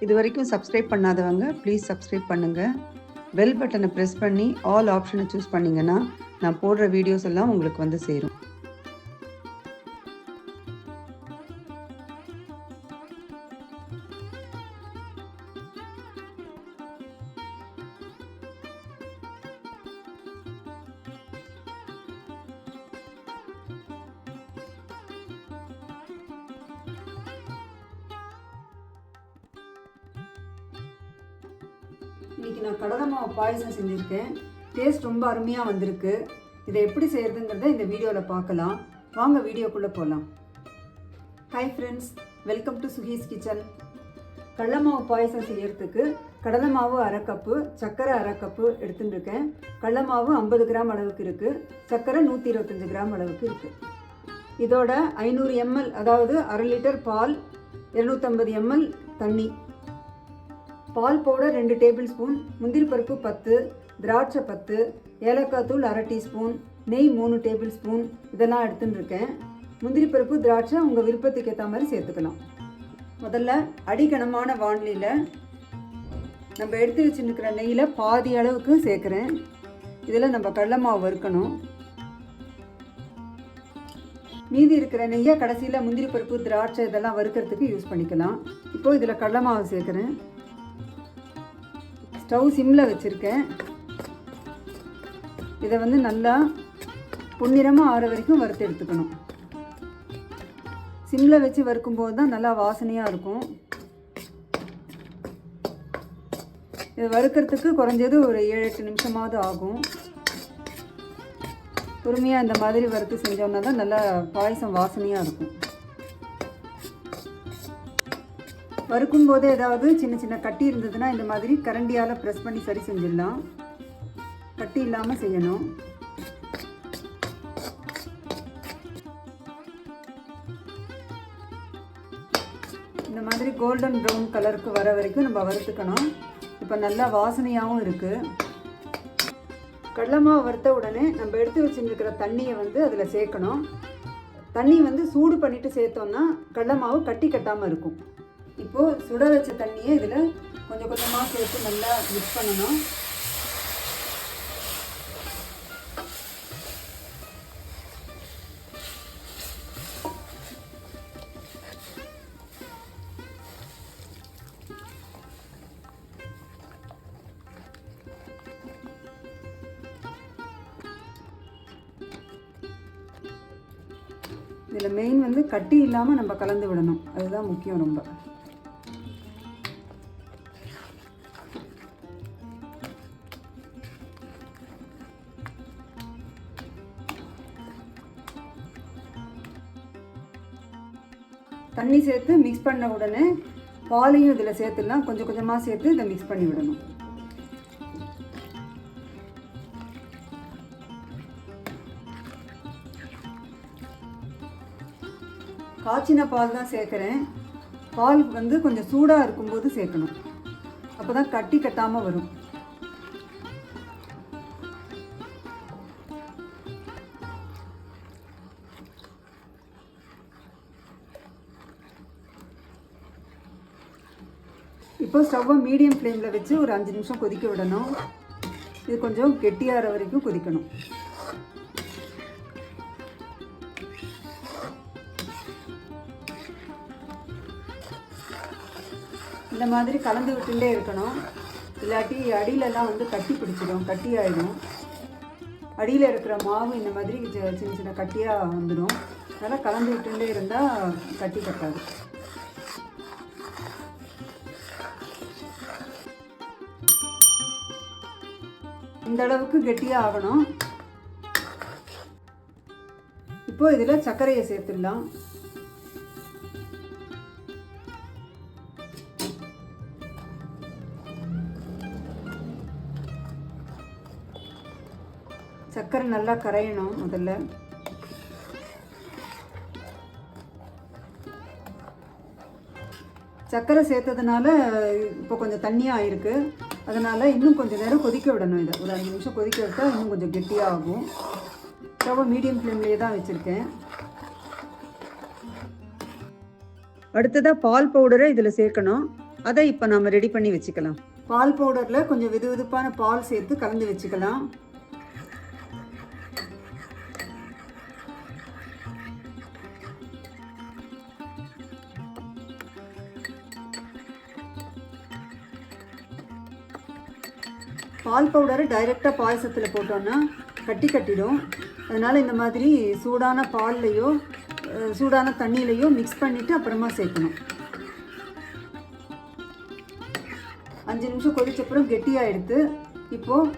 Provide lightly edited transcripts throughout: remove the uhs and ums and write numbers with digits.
இது வரைக்கும் சப்ஸ்கிரைப் பண்ணாதவங்க ப்ளீஸ் சப்ஸ்கிரைப் பண்ணுங்கள். பெல் பட்டனை ப்ரெஸ் பண்ணி ஆல் ஆப்ஷனை சூஸ் பண்ணிங்கன்னா நான் போடுற வீடியோஸ் எல்லாம் உங்களுக்கு வந்து சேரும். இன்றைக்கி நான் கடலை மாவு பாயசம் செஞ்சுருக்கேன். டேஸ்ட் ரொம்ப அருமையாக வந்திருக்கு. இதை எப்படி செய்கிறதுங்கிறத இந்த வீடியோவில் பார்க்கலாம். வாங்க வீடியோக்குள்ளே போகலாம். Hi friends, welcome to சுஹீஸ் kitchen. கடலை மாவு பாயசம் செய்கிறதுக்கு கடலை மாவு 1/2 கப்பு, சர்க்கரை 1/2 கப்பு எடுத்துட்டுருக்கேன். கடலை மாவு 50 கிராம் அளவுக்கு இருக்குது, சர்க்கரை 125 கிராம் அளவுக்கு இருக்குது. இதோட 500 ml அதாவது 1/2 லிட்டர் பால், 250 ml தண்ணி, பால் பவுடர் 2 டேபிள் ஸ்பூன், முந்திரி பருப்பு 10, திராட்சை 10, ஏலக்காய் தூள் 1/2 டீஸ்பூன், நெய் 3 டேபிள் ஸ்பூன் இதெல்லாம் எடுத்துன்னு இருக்கேன். முந்திரி பருப்பு திராட்சை உங்கள் விருப்பத்துக்கு ஏற்ற மாதிரி சேர்த்துக்கலாம். முதல்ல அடிகனமான வானிலையில் நம்ம எடுத்து வச்சுருக்கிற நெய்யில் பாதி அளவுக்கு சேர்க்குறேன். இதில் நம்ம கடலை மாவு வறுக்கணும். மீதி இருக்கிற நெய்யை கடைசியில் முந்திரி பருப்பு திராட்சை இதெல்லாம் வறுக்கிறதுக்கு யூஸ் பண்ணிக்கலாம். இப்போது இதில் கடலை மாவு சேர்க்குறேன். ஸ்டவ் சிம்மில் வச்சுருக்கேன். இதை வந்து நல்லா பொன்னிறமாக ஆற வரைக்கும் வறுத்து எடுத்துக்கணும். சிம்மில் வச்சு வறுக்கும்போது தான் நல்லா வாசனையாக இருக்கும். இதை வறுக்கிறதுக்கு குறைஞ்சது ஒரு 7-8 நிமிஷமாவது ஆகும். பொறுமையாக இந்த மாதிரி வறுத்து செஞ்சோம்னா தான் நல்லா பாயசம் வாசனையாக இருக்கும். வறுக்கும் போதே ஏதாவது சின்ன சின்ன கட்டி இருந்ததுன்னா இந்த மாதிரி கரண்டியால் ப்ரெஸ் பண்ணி சரி செஞ்சிடலாம். கட்டி இல்லாமல் செய்யணும். இந்த மாதிரி கோல்டன் ப்ரௌன் கலருக்கு வர வரைக்கும் நம்ம வறுத்துக்கணும். இப்போ நல்லா வாசனையாகவும் இருக்குது. கடலை மாவு வறுத்த உடனே நம்ம எடுத்து வச்சுருக்கிற தண்ணியை வந்து அதில் சேர்க்கணும். தண்ணி வந்து சூடு பண்ணிவிட்டு சேர்த்தோன்னா கடலை மாவு கட்டி கட்டாமல் இருக்கும். இப்போது சுட வச்ச தண்ணியை இதில் கொஞ்சம் கொஞ்சமாக சேர்த்து நல்லா மிக்ஸ் பண்ணணும். இதில் மெயின் வந்து கட்டி இல்லாமல் நம்ம கலந்து விடணும். அதுதான் முக்கியம் ரொம்ப. தண்ணி சேர்த்து மிக்ஸ் பண்ண உடனே பாலையும் இதில் சேர்த்துடலாம். கொஞ்சம் கொஞ்சமாக சேர்த்து இதை மிக்ஸ் பண்ணி விடணும். காய்ச்சின பால் தான் சேர்க்குறேன். பால் வந்து கொஞ்சம் சூடாக இருக்கும்போது சேர்க்கணும். அப்போ தான் கட்டி கட்டாமல் வரும். இப்போ ஸ்டவ்வை மீடியம் ஃப்ளேமில் வச்சு ஒரு 5 நிமிஷம் கொதிக்க விடணும். இது கொஞ்சம் கெட்டியாகிற வரைக்கும் கொதிக்கணும். இந்த மாதிரி கலந்து விட்டுட்டே இருக்கணும். இல்லாட்டி அடியிலலாம் வந்து கட்டி பிடிச்சிடும், கட்டி ஆகிடும். அடியில் இருக்கிற மாவு இந்த மாதிரி சின்ன சின்ன கட்டியாக வந்துடும். அதனால் கலந்து விட்டுட்டே இருந்தால் கட்டி கட்டாது. இந்த அளவுக்கு கெட்டியாக ஆகணும். இப்போ இதில் சர்க்கரையை சேர்த்துடலாம். சர்க்கரை நல்லா கரையணும். முதல்ல சர்க்கரை சேர்த்ததுனால இப்போ கொஞ்சம் தண்ணியாக ஆயிருக்கு. அதனால் இன்னும் கொஞ்சம் நேரம் கொதிக்க விடணும். இதை ஒரு 5 நிமிஷம் கொதிக்க விட்டால் இன்னும் கொஞ்சம் கெட்டியாக ஆகும். ஸ்டவ்வை மீடியம் ஃப்ளேம்லேயே தான் வச்சுருக்கேன். அடுத்ததாக பால் பவுடரை இதில் சேர்க்கணும். அதை இப்போ நாம் ரெடி பண்ணி வச்சுக்கலாம். பால் பவுடரில் கொஞ்சம் வெதுவெதுப்பான பால் சேர்த்து கலந்து வச்சுக்கலாம். பால் பவுடரை டைரெக்டாக பாயசத்தில் போட்டோன்னா கட்டிடும். அதனால் இந்த மாதிரி சூடான பால்லையோ சூடான தண்ணியிலையோ மிக்ஸ் பண்ணிவிட்டு அப்புறமா சேர்க்கணும். 5 நிமிஷம் கொதிச்சப்புறம் கெட்டியாக எடுத்து இப்போது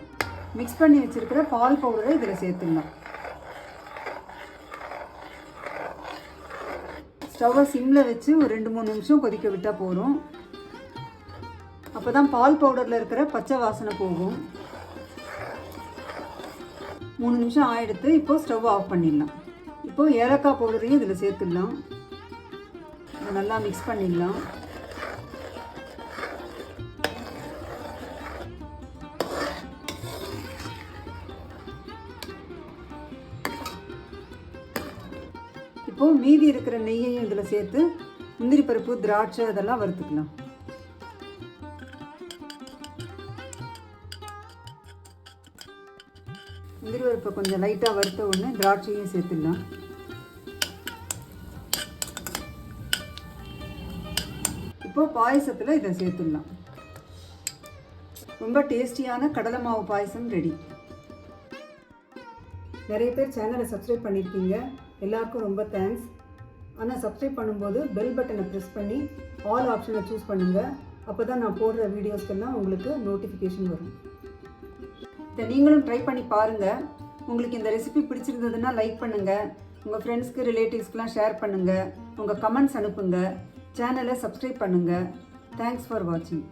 மிக்ஸ் பண்ணி வச்சுருக்கிற பால் பவுடரை இதில் சேர்த்துடலாம். ஸ்டவ்வை சிம்மில் வச்சு ஒரு 2-3 நிமிஷம் கொதிக்க விட்டால் போதும். அப்போ தான் பால் பவுடரில் இருக்கிற பச்சை வாசனை போகும். 3 நிமிஷம் ஆகிடுத்து. இப்போது ஸ்டவ் ஆஃப் பண்ணிடலாம். இப்போது ஏலக்காய் பவுடரையும் இதில் சேர்த்துடலாம். இதை நல்லா மிக்ஸ் பண்ணிடலாம். இப்போது மீதி இருக்கிற நெய்யையும் இதில் சேர்த்து முந்திரி பருப்பு, திராட்சை அதெல்லாம் வறுத்துக்கலாம். முந்திரி பருப்பை கொஞ்சம் லைட்டாக வறுத்த உடனே திராட்சையும் சேர்த்துடலாம். இப்போது பாயசத்தில் இதை சேர்த்துடலாம். ரொம்ப டேஸ்டியான கடலை மாவு பாயசம் ரெடி. நிறைய பேர் சேனலை சப்ஸ்கிரைப் பண்ணியிருக்கீங்க. எல்லாருக்கும் ரொம்ப தேங்க்ஸ். ஆனால் சப்ஸ்கிரைப் பண்ணும்போது பெல் பட்டனை ப்ரெஸ் பண்ணி ஆல் ஆப்ஷனை சூஸ் பண்ணுங்கள். அப்போ தான் நான் போடுற வீடியோஸ்க்கெல்லாம் உங்களுக்கு நோட்டிஃபிகேஷன் வரும். இதை நீங்களும் ட்ரை பண்ணி பாருங்கள். உங்களுக்கு இந்த ரெசிபி பிடிச்சிருந்ததுன்னா லைக் பண்ணுங்கள். உங்கள் ஃப்ரெண்ட்ஸ்க்கு, ரிலேட்டிவ்ஸ்க்கெலாம் ஷேர் பண்ணுங்கள். உங்கள் கமெண்ட்ஸ் அனுப்புங்க. சேனலை சப்ஸ்கிரைப் பண்ணுங்கள். தேங்க்ஸ் ஃபார் வாட்சிங்.